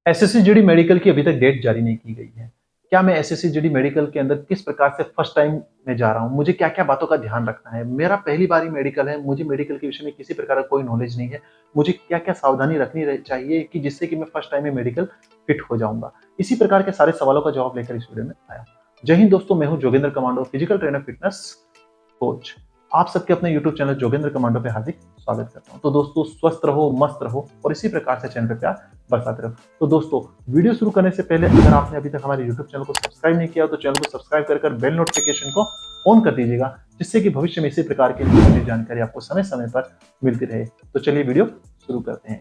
SSC GD medical की अभी तक डेट जारी नहीं की गई है। क्या मैं एसएससी जीडी मेडिकल के अंदर किस प्रकार से फर्स्ट टाइम में जा रहा हूँ, मुझे क्या क्या बातों का ध्यान रखना है, मेरा पहली बार ही मेडिकल है, मुझे मेडिकल के विषय में किसी प्रकार का कोई नॉलेज नहीं है, मुझे क्या क्या सावधानी रखनी चाहिए कि जिससे कि मैं फर्स्ट टाइम में मेडिकल फिट हो जाऊंगा। इसी प्रकार के सारे सवालों का जवाब लेकर इस वीडियो में आया। जय हिंद दोस्तों, मैं हूं Jogendra commando, physical trainer, fitness coach. आप सबके अपने YouTube चैनल जोगेंद्र कमांडो पे हार्दिक स्वागत करता हूं। तो दोस्तों, स्वस्थ रहो, मस्त रहो और इसी प्रकार से चैनल पे प्यार बरसाते रहो। तो दोस्तों, वीडियो शुरू करने से पहले अगर आपने अभी तक हमारे YouTube चैनल को सब्सक्राइब नहीं किया तो चैनल को सब्सक्राइब कर बेल नोटिफिकेशन को ऑन कर दीजिएगा, जिससे कि भविष्य में इसी प्रकार की जानकारी आपको समय समय पर मिलती रहे। तो चलिए वीडियो शुरू करते हैं।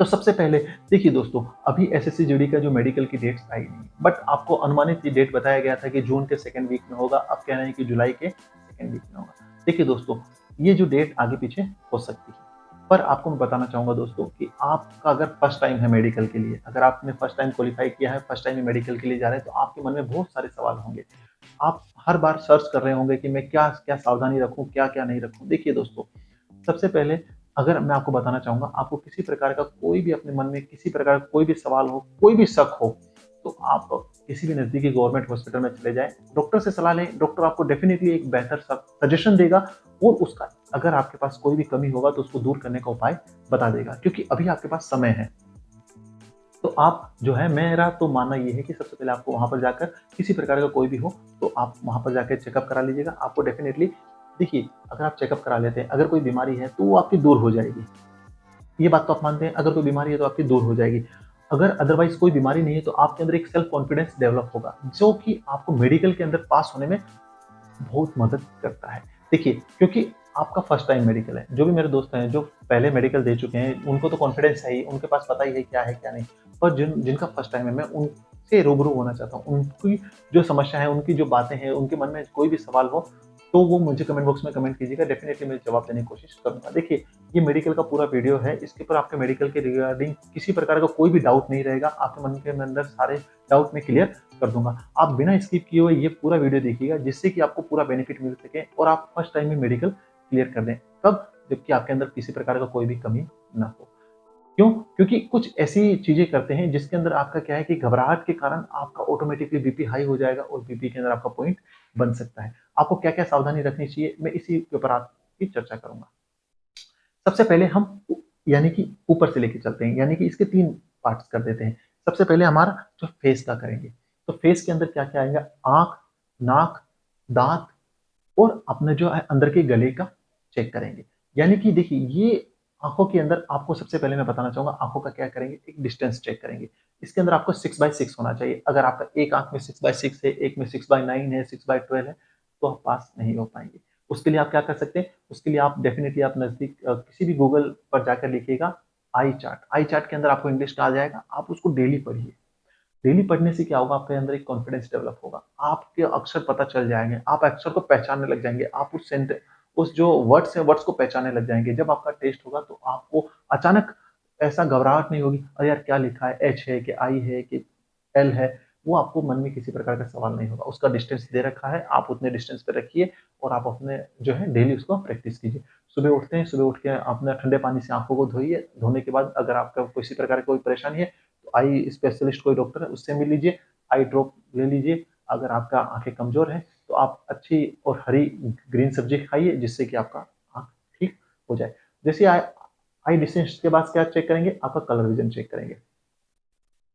तो सबसे पहले देखिए दोस्तों, अभी एसएससी जीडी का जो मेडिकल की डेट्स आई नहीं, बट आपको अनुमानित ये डेट बताया गया था कि जून के सेकेंड वीक में होगा। अब कह रहे हैं कि जुलाई के सेकेंड वीक में होगा। देखिए दोस्तों, ये जो डेट आगे पीछे हो सकती है, पर आपको मैं बताना चाहूंगा दोस्तों कि आपका अगर फर्स्ट टाइम है मेडिकल के लिए, अगर आपने फर्स्ट टाइम क्वालिफाई किया है, फर्स्ट टाइम मेडिकल के लिए जा रहे हैं, तो आपके मन में बहुत सारे सवाल होंगे। आप हर बार सर्च कर रहे होंगे कि मैं क्या क्या सावधानी रखूं, क्या क्या नहीं रखूं। देखिए दोस्तों, सबसे पहले अगर मैं आपको बताना चाहूंगा, आपको किसी प्रकार का कोई भी अपने मन में किसी प्रकार का कोई भी सवाल हो, कोई भी शक हो, तो आप किसी भी नजदीकी गवर्नमेंट हॉस्पिटल में चले जाएं, डॉक्टर से सलाह लें। डॉक्टर आपको डेफिनेटली एक बेहतर सजेशन देगा और उसका अगर आपके पास कोई भी कमी होगा तो उसको दूर करने का उपाय बता देगा, क्योंकि अभी आपके पास समय है। तो आप जो है, मेरा तो मानना ये है कि सबसे पहले आपको वहां पर जाकर किसी प्रकार का कोई भी हो तो आप वहां पर जाकर चेकअप करा लीजिएगा। आपको डेफिनेटली, देखिए, अगर आप चेकअप करा लेते हैं, अगर कोई बीमारी है तो वो आपकी दूर हो जाएगी। ये बात तो आप मानते हैं, अगर कोई बीमारी है तो आपकी दूर हो जाएगी। अगर अदरवाइज कोई बीमारी नहीं है तो आपके अंदर एक सेल्फ कॉन्फिडेंस डेवलप होगा, जो कि आपको मेडिकल के अंदर पास होने में बहुत मदद करता है। देखिए, क्योंकि आपका फर्स्ट टाइम मेडिकल है। जो भी मेरे दोस्त हैं जो पहले मेडिकल दे चुके हैं, उनको तो कॉन्फिडेंस है ही, उनके पास पता ही है क्या है क्या नहीं। पर जिनका फर्स्ट टाइम है, मैं उनसे रूबरू होना चाहता हूँ। उनकी जो समस्या है, उनकी जो बातें हैं, उनके मन में कोई भी सवाल हो तो वो मुझे कमेंट बॉक्स में कमेंट कीजिएगा, डेफिनेटली मैं जवाब देने की कोशिश करूंगा। देखिए, ये मेडिकल का पूरा वीडियो है, इसके ऊपर आपके मेडिकल के रिगार्डिंग किसी प्रकार का कोई भी डाउट नहीं रहेगा। आपके मन के अंदर सारे डाउट में क्लियर कर दूंगा। आप बिना स्किप किए हुए ये पूरा वीडियो देखिएगा, जिससे कि आपको पूरा बेनिफिट मिल सके और आप फर्स्ट टाइम में मेडिकल क्लियर कर दें। कब? जबकि आपके अंदर किसी प्रकार का कोई भी कमी ना हो। क्यों? क्योंकि कुछ ऐसी चीजें करते हैं जिसके अंदर आपका क्या है कि घबराहट के कारण आपका ऑटोमेटिकली बीपी हाई हो जाएगा और बीपी के अंदर आपका पॉइंट बन सकता है। आपको क्या क्या सावधानी रखनी चाहिए, मैं इसी के ऊपर आपकी चर्चा करूंगा। सबसे पहले हम यानी कि ऊपर से लेके चलते हैं, यानी कि इसके तीन पार्ट्स कर देते हैं। सबसे पहले हमारा जो फेस का करेंगे, तो फेस के अंदर क्या क्या आएगा? आंख, नाक, दांत और अपने जो है अंदर के गले का चेक करेंगे। यानी कि देखिए, ये आंखों के अंदर आपको सबसे पहले मैं बताना चाहूंगा, आंखों का क्या करेंगे, एक डिस्टेंस चेक करेंगे। इसके अंदर आपको 6x6 होना चाहिए। अगर आपका एक आंख में 6x6 है, एक में 6x9 है, 6x12 है, तो आप पास नहीं हो पाएंगे। उसके लिए आप क्या कर सकते हैं? उसके लिए आप डेफिनेटली आप नजदीक किसी भी गूगल पर जाकर लिखिएगा आई चार्ट। आई चार्ट के अंदर आपको इंग्लिश का आ जाएगा, आप उसको डेली पढ़िए। डेली पढ़ने से क्या होगा? आपके अंदर एक कॉन्फिडेंस डेवलप होगा, आपके अक्षर पता चल जाएंगे, आप अक्षर को पहचानने लग जाएंगे, आप उस जो वर्ड्स है, वर्ड्स को पहचानने लग जाएंगे। जब आपका टेस्ट होगा तो आपको अचानक ऐसा घबराहट नहीं होगी, अरे यार क्या लिखा है, एच है कि आई है कि एल है। वो आपको मन में किसी प्रकार का सवाल नहीं होगा। उसका डिस्टेंस दे रखा है, आप उतने डिस्टेंस पे रखिए और आप अपने जो है डेली उसको प्रैक्टिस कीजिए। सुबह उठते हैं, सुबह उठ के अपने ठंडे पानी से आंखों को धोइए। धोने के बाद अगर आपका किसी प्रकार की कोई परेशानी है तो आई स्पेशलिस्ट कोई डॉक्टर है उससे मिल लीजिए, आई ड्रॉप ले लीजिए। अगर आपका आंखें कमजोर है तो आप अच्छी और हरी ग्रीन सब्जी खाइए, जिससे कि आपका आंख ठीक हो जाए। जैसे आई आई डिस्टेंस के बाद क्या चेक करेंगे? आपका कलर विजन चेक करेंगे।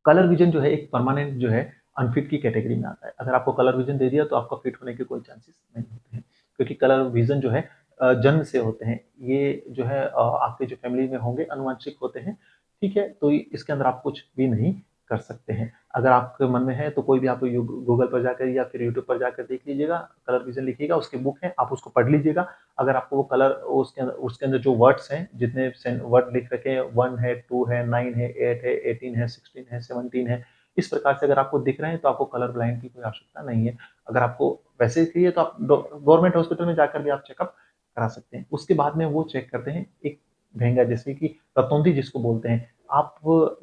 कलर विजन जो है एक परमानेंट जो है अनफिट की कैटेगरी में आता है। अगर आपको कलर विजन दे दिया तो आपका फिट होने के कोई चांसेस नहीं होते हैं, क्योंकि कलर विजन जो है जन्म से होते हैं। ये जो है आपके जो फैमिली में होंगे अनुवांशिक होते हैं। ठीक है, तो इसके अंदर आप कुछ भी नहीं कर सकते हैं। अगर आपके मन में है तो कोई भी आप गूगल पर जाकर या फिर यूट्यूब पर जाकर देख लीजिएगा, कलर विजन लिखिएगा, उसकी बुक है, आप उसको पढ़ लीजिएगा। अगर आपको वो कलर उसके अंदर जो वर्ड्स हैं, जितने वर्ड लिख रखे हैं, 1 है, 2 है, 9 है, 8 है, 18 है, 16 है, 17 है, इस प्रकार से अगर आपको दिख रहे हैं तो आपको कलर ब्लाइंड की कोई आवश्यकता नहीं है। अगर आपको वैसे ही चाहिए तो आप गवर्नमेंट हॉस्पिटल में जाकर भी आप चेकअप करा सकते हैं। उसके बाद में वो चेक करते हैं एक भेंगा, जैसे कि रतौंधी जिसको बोलते हैं। आप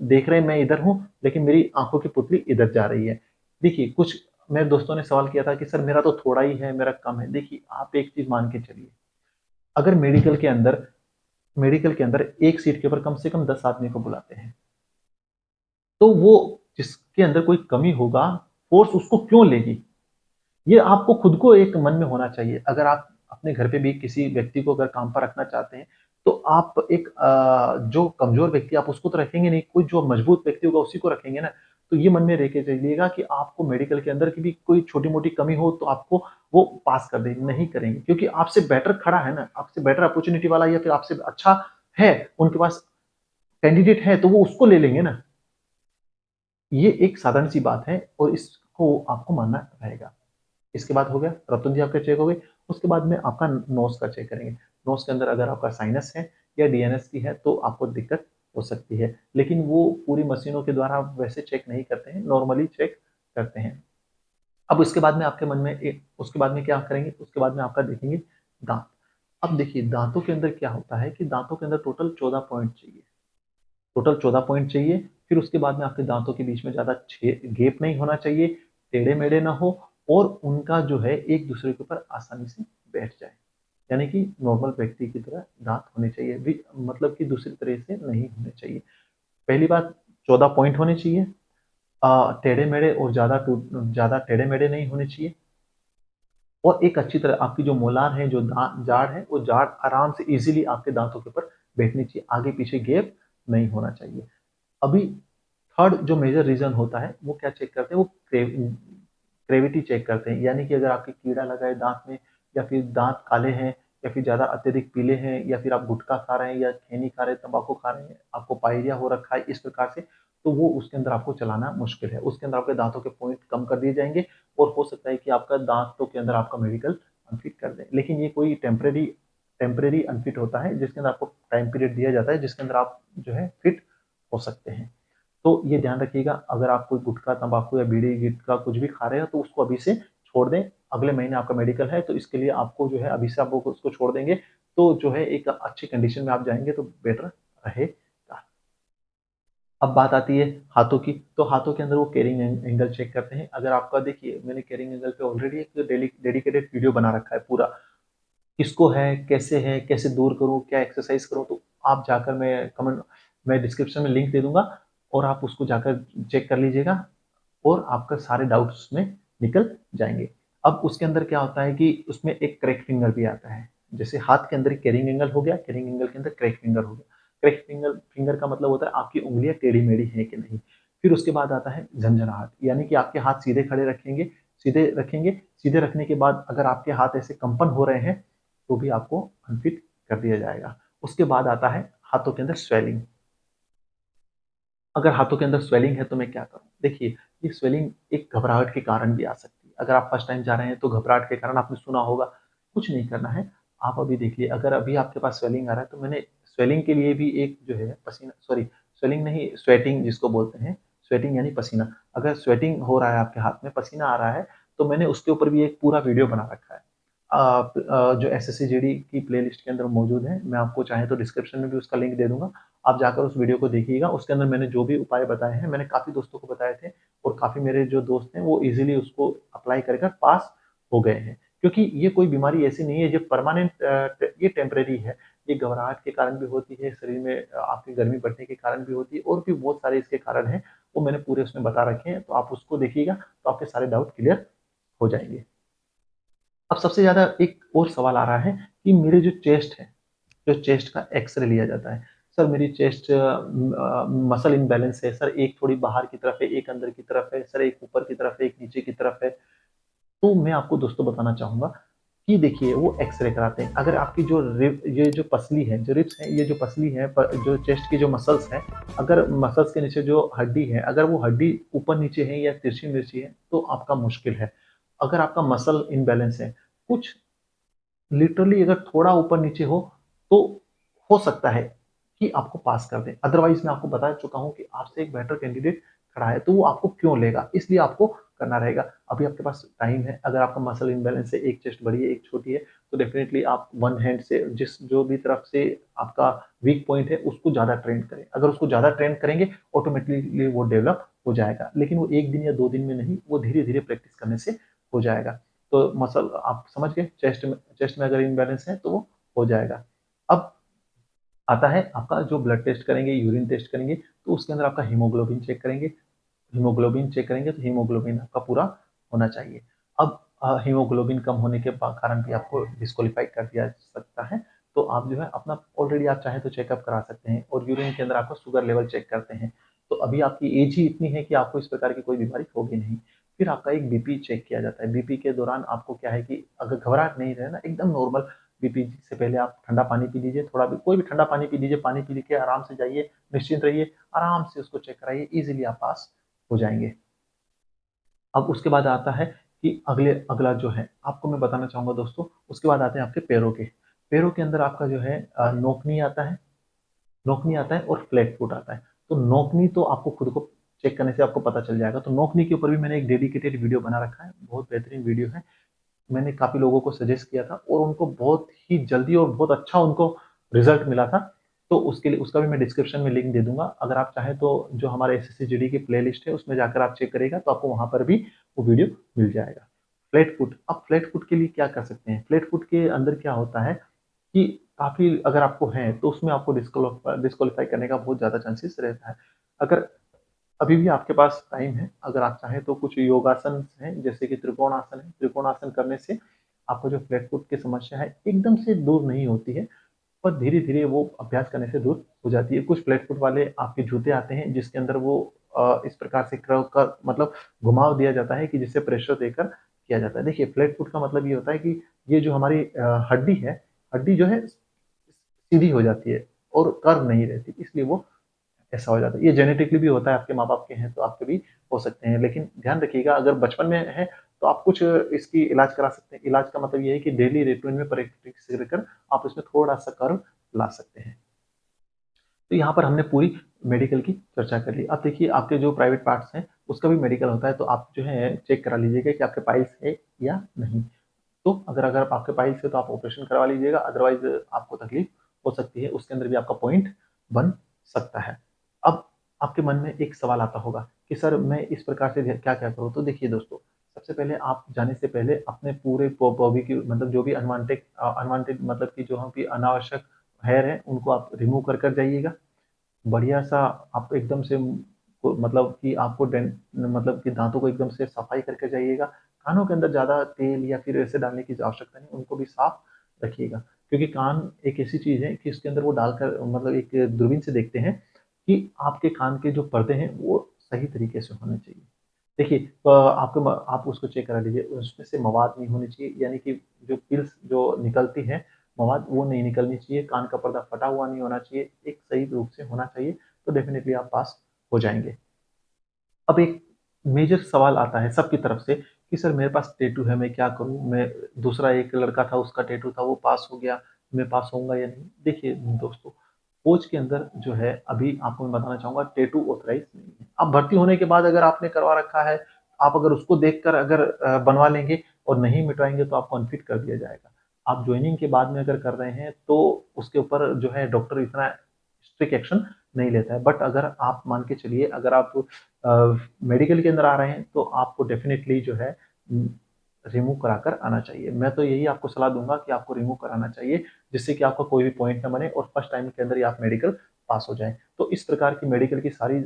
देख रहे हैं मैं इधर हूं, लेकिन मेरी आंखों की पुतली इधर जा रही है। देखिए, कुछ मेरे दोस्तों ने सवाल किया था कि सर मेरा तो थोड़ा ही है, मेरा कम है। देखिए, आप एक चीज मान के चलिए, अगर मेडिकल के अंदर एक सीट के ऊपर कम से कम 10 आदमी को बुलाते हैं, तो वो जिसके अंदर कोई कमी होगा, फोर्स उसको क्यों लेगी? ये आपको खुद को एक मन में होना चाहिए। अगर आप अपने घर पे भी किसी व्यक्ति को अगर काम पर रखना चाहते हैं, तो आप एक जो कमज़ोर व्यक्ति आप उसको तो रखेंगे नहीं, कोई जो मजबूत व्यक्ति होगा उसी को रखेंगे ना। तो ये मन में रह के चलिएगा कि आपको मेडिकल के अंदर की भी कोई छोटी-मोटी कमी हो तो आपको वो पास कर देंगे, नहीं करेंगे। क्योंकि आपसे बेटर खड़ा है ना, आपसे बेटर अपॉर्च्युनिटी वाला या फिर आपसे अच्छा है, उनके पास कैंडिडेट है, तो वो उसको ले लेंगे ना। ये एक साधारण सी बात है और इसको आपको मानना रहेगा। इसके बाद हो गया, रतन जी आपका चेक हो गई। उसके बाद में आपका नोज़ का चेक करेंगे। नोज़ के अंदर अगर आपका साइनस है या डीएनएस की है तो आपको दिक्कत हो सकती है। लेकिन वो पूरी मशीनों के द्वारा वैसे चेक नहीं करते हैं, नॉर्मली चेक करते हैं। अब उसके बाद में आपके मन में एक उसके बाद में क्या करेंगे, उसके बाद में आपका देखेंगे दाँत। अब देखिए दाँतों के अंदर क्या होता है कि दाँतों के अंदर टोटल 14 पॉइंट चाहिए। टोटल 14 पॉइंट चाहिए, फिर उसके बाद में आपके दाँतों के बीच में ज़्यादा छे गैप नहीं होना चाहिए, टेढ़े-मेढ़े ना हो और उनका जो है एक-दूसरे के ऊपर आसानी से बैठ जाए। यानी कि नॉर्मल व्यक्ति की तरह दाँत होने चाहिए भी मतलब कि दूसरी तरह से नहीं होने चाहिए। पहली बात 14 पॉइंट होने चाहिए टेढ़े-मेढ़े और ज़्यादा टेढ़े-मेढ़े नहीं होने चाहिए और एक अच्छी तरह आपकी जो मोलार है, जो जाड़ है, वो जाड़ आराम से ईज़िली आपके दाँतों के ऊपर बैठनी चाहिए, आगे-पीछे गैप नहीं होना चाहिए। अभी थर्ड जो मेजर रीज़न होता है, वो क्या चेक करते हैं, वो ग्रेविटी चेक करते हैं। यानी कि अगर आपके कीड़ा लगा है दाँत में या फिर दाँत काले हैं या फिर ज़्यादा अत्यधिक पीले हैं या फिर आप गुटखा खा रहे हैं या खैनी खा रहे हैं, तम्बाकू खा रहे हैं, आपको पायरिया हो रखा है इस प्रकार से, तो वो उसके अंदर आपको चलाना मुश्किल है। उसके अंदर आपके दाँतों के पॉइंट कम कर दिए जाएँगे और हो सकता है कि आपका दाँतों के अंदर आपका मेडिकल अनफिट कर दें। लेकिन ये कोई टेम्परेरी अनफिट होता है, जिसके अंदर आपको टाइम पीरियड दिया जाता है, जिसके अंदर आप जो है फिट हो सकते हैं। तो ये ध्यान रखिएगा अगर आप कोई गुटखा, तम्बाकू या बीड़ी, गिटखा कुछ भी खा रहे हो तो उसको अभी से छोड़ दें। अगले महीने आपका मेडिकल है तो इसके लिए आपको जो है अभी से आप वो उसको छोड़ देंगे तो जो है एक अच्छी कंडीशन में आप जाएँगे तो बेटर रहेगा। अब बात आती है हाथों की, तो हाथों के अंदर वो कैरिंग एंगल चेक करते हैं। अगर आपका देखिए मैंने कैरिंग एंगल पे ऑलरेडी एक डेडिकेटेड वीडियो बना रखा है पूरा। किसको है, कैसे दूर करूँ, क्या एक्सरसाइज़ करूँ? तो आप जाकर मैं डिस्क्रिप्शन में लिंक दे दूँगा और आप उसको जाकर चेक कर लीजिएगा और आपका सारे डाउट्स उसमें निकल जाएँगे। अब उसके अंदर क्या होता है कि उसमें एक क्रैक फिंगर भी आता है। जैसे हाथ के अंदर कैरिंग एंगल हो गया, कैरिंग एंगल के अंदर क्रैक फिंगर हो गया। क्रैक फिंगर फिंगर का मतलब होता है आपकी उँगलियाँ टेढ़ी-मेढ़ी हैं कि नहीं। फिर उसके बाद आता है झनझनाहट, यानी कि आपके हाथ सीधे रखने के बाद अगर आपके हाथ ऐसे कंपन हो रहे हैं तो भी आपको अनफिट कर दिया जाएगा। उसके बाद आता है हाथों के अंदर स्वेलिंग। अगर हाथों के अंदर स्वेलिंग है तो मैं क्या करूँ? देखिए, ये स्वेलिंग एक घबराहट के कारण भी आ सकती है। अगर आप फर्स्ट टाइम जा रहे हैं तो घबराहट के कारण आपने सुना होगा, कुछ नहीं करना है। आप अभी देखिए अगर अभी आपके पास स्वेलिंग आ रहा है तो मैंने स्वेलिंग के लिए भी एक जो है पसीना सॉरी स्वेलिंग नहीं स्वेटिंग जिसको बोलते हैं, स्वेटिंग यानी पसीना। अगर स्वेटिंग हो रहा है आपके हाथ में, पसीना आ रहा है, तो मैंने उसके ऊपर भी एक पूरा वीडियो बना रखा है। जो एसएससी जीडी की प्लेलिस्ट के अंदर मौजूद है, मैं आपको चाहे तो डिस्क्रिप्शन में भी उसका लिंक दे दूँगा। आप जाकर उस वीडियो को देखिएगा, उसके अंदर मैंने जो भी उपाय बताए हैं, मैंने काफ़ी दोस्तों को बताए थे और काफ़ी मेरे जो दोस्त हैं, वो ईज़िली उसको अप्लाई कर पास हो गए हैं। क्योंकि ये कोई बीमारी ऐसी नहीं है जो परमानेंट ये टेम्परेरी है। ये घबराहट के कारण भी होती है, शरीर में आपकी गर्मी बढ़ने के कारण भी होती है और भी बहुत सारे इसके कारण हैं, वो मैंने पूरे उसमें बता रखे हैं, तो आप उसको देखिएगा, तो आपके सारे डाउट क्लियर हो जाएँगे। अब सबसे ज़्यादा एक और सवाल आ रहा है कि मेरे जो चेस्ट है, जो चेस्ट का एक्स-रे लिया जाता है। सर मेरी चेस्ट मसल इम्बैलेंस है, सर एक थोड़ी बाहर की तरफ है, एक अंदर की तरफ है, सर एक ऊपर की तरफ है, एक नीचे की तरफ है। तो मैं आपको दोस्तों बताना चाहूँगा कि देखिए वो एक्स-रे कराते हैं। अगर आपकी जो ये जो पसली है, जो रिब्स है, ये जो पसली है जो चेस्ट की जो मसल्स हैं, अगर मसल्स के नीचे जो हड्डी है, अगर वो हड्डी ऊपर-नीचे है या तिरछी-मिर्ची है, तो आपका मुश्किल है। अगर आपका मसल इम्बैलेंस है, कुछ लिटरली अगर थोड़ा ऊपर-नीचे हो, तो हो सकता है कि आपको पास कर दें। अदरवाइज़ मैं आपको बता चुका हूँ कि आपसे एक बेटर कैंडिडेट खड़ा है, तो वो आपको क्यों लेगा? इसलिए आपको करना रहेगा। अभी आपके पास टाइम है, अगर आपका मसल इम्बैलेंस है, एक चेस्ट बड़ी है, एक छोटी है, तो डेफ़िनिटली आप वन हैंड से जो भी तरफ से आपका वीक पॉइंट है, उसको ज़्यादा ट्रेन करें। अगर उसको ज़्यादा ट्रेन करेंगे, ऑटोमैटिकली वो डेवलप हो जाएगा। लेकिन वो 1 दिन या 2 दिन में नहीं, वो धीरे-धीरे प्रैक्टिस करने से हो जाएगा। तो मसल आप समझ गए चेस्ट में अगर इम्बैलेंस है तो वो हो जाएगा। अब आता है आपका जो ब्लड टेस्ट करेंगे, यूरिन टेस्ट करेंगे, तो उसके अंदर आपका हीमोग्लोबिन चेक करेंगे। हीमोग्लोबिन चेक करेंगे तो हीमोग्लोबिन आपका पूरा होना चाहिए। अब हीमोग्लोबिन कम होने के कारण भी आपको डिस्क्वालीफाई कर दिया सकता है। तो आप जो है अपना ऑलरेडी आप चाहें तो चेकअप करा सकते हैं और यूरिन के अंदर आपका शुगर लेवल चेक करते हैं। तो अभी आपकी एज ही इतनी है कि आपको इस प्रकार की कोई बीमारी होगी नहीं। फिर आपका एक बीपी चेक किया जाता है। बीपी के दौरान आपको क्या है कि अगर घबराहट नहीं रहे ना, एकदम नॉर्मल बीपी से पहले आप ठंडा पानी पी लीजिए, थोड़ा भी कोई भी ठंडा पानी पी लीजिए, पानी पी के आराम से जाइए, निश्चिंत रहिए, आराम से उसको चेक कराइए, इजीली आप पास हो जाएंगे। अब उसके बाद आता है कि अगला जो है आपको मैं बताना चाहूंगा दोस्तों, उसके बाद आते हैं आपके पैरों के। पैरों के अंदर आपका जो है नोकनी आता है, नोकनी आता है और फ्लैट फुट आता है। तो नोकनी तो आपको खुद को चेक करने से आपको पता चल जाएगा। तो नोकनी के ऊपर भी मैंने एक डेडिकेटेड वीडियो बना रखा है, बहुत बेहतरीन वीडियो है। मैंने काफी लोगों को सजेस्ट किया था और उनको बहुत ही जल्दी और बहुत अच्छा उनको रिजल्ट मिला था। तो उसके लिए उसका भी मैं डिस्क्रिप्शन में लिंक दे दूंगा। अगर आप चाहें तो जो हमारे एसएससी जीडी की प्लेलिस्ट है उसमें जाकर आप चेक करेगा तो आपको वहां पर भी वो वीडियो मिल जाएगा। फ्लैट फुट, अब फ्लैट फुट के लिए क्या कर सकते हैं? फ्लैट फुट के अंदर क्या होता है कि काफी अगर आपको है तो उसमें आपको डिस्क्वालीफाई करने का बहुत ज्यादा चांसेस रहता है। अगर अभी भी आपके पास टाइम है, अगर आप चाहें तो कुछ योगासन हैं जैसे कि त्रिकोणासन है। त्रिकोणासन करने से आपको जो फ्लैट फुट की समस्या है एकदम से दूर नहीं होती है, पर धीरे धीरे वो अभ्यास करने से दूर हो जाती है। कुछ फ्लैट फुट वाले आपके जूते आते हैं जिसके अंदर वो इस प्रकार से कर्व कर मतलब घुमाव दिया जाता है कि जिससे प्रेशर देकर किया जाता है। देखिए फ्लैट फुट का मतलब ये होता है कि ये जो हमारी हड्डी है, हड्डी जो है सीधी हो जाती है और कर्व नहीं रहती, इसलिए वो ऐसा हो जाता है। ये जेनेटिकली भी होता है, आपके माँ बाप के हैं तो आपके भी हो सकते हैं, लेकिन ध्यान रखिएगा अगर बचपन में है तो आप कुछ इसकी इलाज करा सकते हैं। इलाज का मतलब ये है कि डेली रूटीन में प्रैक्टिस कर आप इसमें थोड़ा सा कर्व ला सकते हैं। तो यहाँ पर हमने पूरी मेडिकल की चर्चा कर ली। अब देखिए आपके जो प्राइवेट पार्ट्स हैं उसका भी मेडिकल होता है, तो आप जो है चेक करा लीजिएगा कि आपके पाइल्स है या नहीं। तो अगर अगर आपके पाइल्स है तो आप ऑपरेशन करवा लीजिएगा, अदरवाइज आपको तकलीफ हो सकती है, उसके अंदर भी आपका पॉइंट बन सकता है। अब आपके मन में एक सवाल आता होगा कि सर मैं इस प्रकार से क्या क्या करूँ? तो देखिए दोस्तों, सबसे पहले आप जाने से पहले अपने पूरे बॉडी की मतलब जो भी अनवांटेड अनवांटेड मतलब कि जो हम भी अनावश्यक हेयर है उनको आप रिमूव कर जाइएगा। बढ़िया सा आप एकदम से मतलब कि आपको मतलब कि दांतों को एकदम से सफाई करके जाइएगा। कानों के अंदर ज्यादा तेल या फिर ऐसे डालने की आवश्यकता नहीं, उनको भी साफ रखिएगा, क्योंकि कान एक ऐसी चीज है कि इसके अंदर वो डालकर मतलब एक दूरबीन से देखते हैं कि आपके कान के जो पर्दे हैं वो सही तरीके से होने चाहिए। देखिए आपको आप उसको चेक करा लीजिए, उसमें से मवाद नहीं होनी चाहिए, यानी कि जो पिल्स जो निकलती है मवाद वो नहीं निकलनी चाहिए, कान का पर्दा फटा हुआ नहीं होना चाहिए, एक सही रूप से होना चाहिए। तो डेफिनेटली आप पास हो जाएंगे। अब एक मेजर सवाल आता है सबकी तरफ से कि सर मेरे पास टेटू है, मैं क्या करूं? मैं दूसरा एक लड़का था उसका टेटू था वो पास हो गया, मैं पास होऊंगा या नहीं? देखिए दोस्तों, फौज के अंदर जो है अभी आपको मैं बताना चाहूंगा टेटू ऑथराइज नहीं है। अब भर्ती होने के बाद अगर आपने करवा रखा है, आप अगर उसको देखकर अगर बनवा लेंगे और नहीं मिटवाएंगे तो आपको अनफिट कर दिया जाएगा। आप ज्वाइनिंग के बाद में अगर कर रहे हैं तो उसके ऊपर जो है डॉक्टर इतना स्ट्रिक्ट एक्शन नहीं लेता है। बट अगर आप मान के चलिए अगर आप मेडिकल के अंदर आ रहे हैं तो आपको डेफिनेटली जो है रिमूव कराकर आना चाहिए। मैं तो यही आपको सलाह दूंगा कि आपको रिमूव कराना चाहिए, जिससे कि आपका कोई भी पॉइंट ना बने और फर्स्ट टाइम के अंदर ही आप मेडिकल पास हो जाएं। तो इस प्रकार की मेडिकल की सारी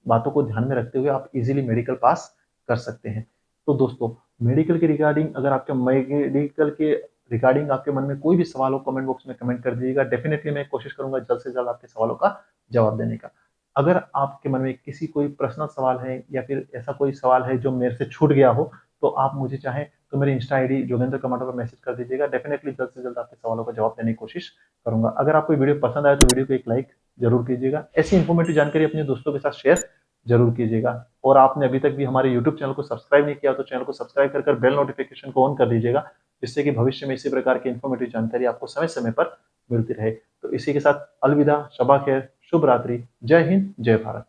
बातों को ध्यान में रखते हुए आप इजीली मेडिकल पास कर सकते हैं। तो दोस्तों, मेडिकल के रिगार्डिंग अगर आपके मेडिकल के रिगार्डिंग आपके मन में कोई भी सवाल हो कमेंट बॉक्स में कमेंट कर दीजिएगा। डेफिनेटली मैं कोशिश करूंगा जल्द से जल्द आपके सवालों का जवाब देने का। अगर आपके मन में किसी कोई पर्सनल सवाल है या फिर ऐसा कोई सवाल है जो मेरे से छूट गया हो, तो आप मुझे चाहें तो मेरी इंस्टा आईडी जोगेंद्र कमाटर पर मैसेज कर दीजिएगा। डेफिनेटली जल्द से जल्द आपके सवालों का जवाब देने की कोशिश करूंगा। अगर आपको वीडियो पसंद आए तो वीडियो को एक लाइक जरूर कीजिएगा। ऐसी इंफॉर्मेटिव जानकारी अपने दोस्तों के साथ शेयर जरूर कीजिएगा। और आपने अभी तक भी हमारे यूट्यूब चैनल को सब्सक्राइब नहीं किया तो चैनल को सब्सक्राइब कर बेल नोटिफिकेशन को ऑन कर दीजिएगा, जिससे कि भविष्य में इसी प्रकार की इंफॉर्मेटिव जानकारी आपको समय समय पर मिलती रहे। तो इसी के साथ अलविदा, शबा खैर, शुभ रात्रि, जय हिंद, जय भारत।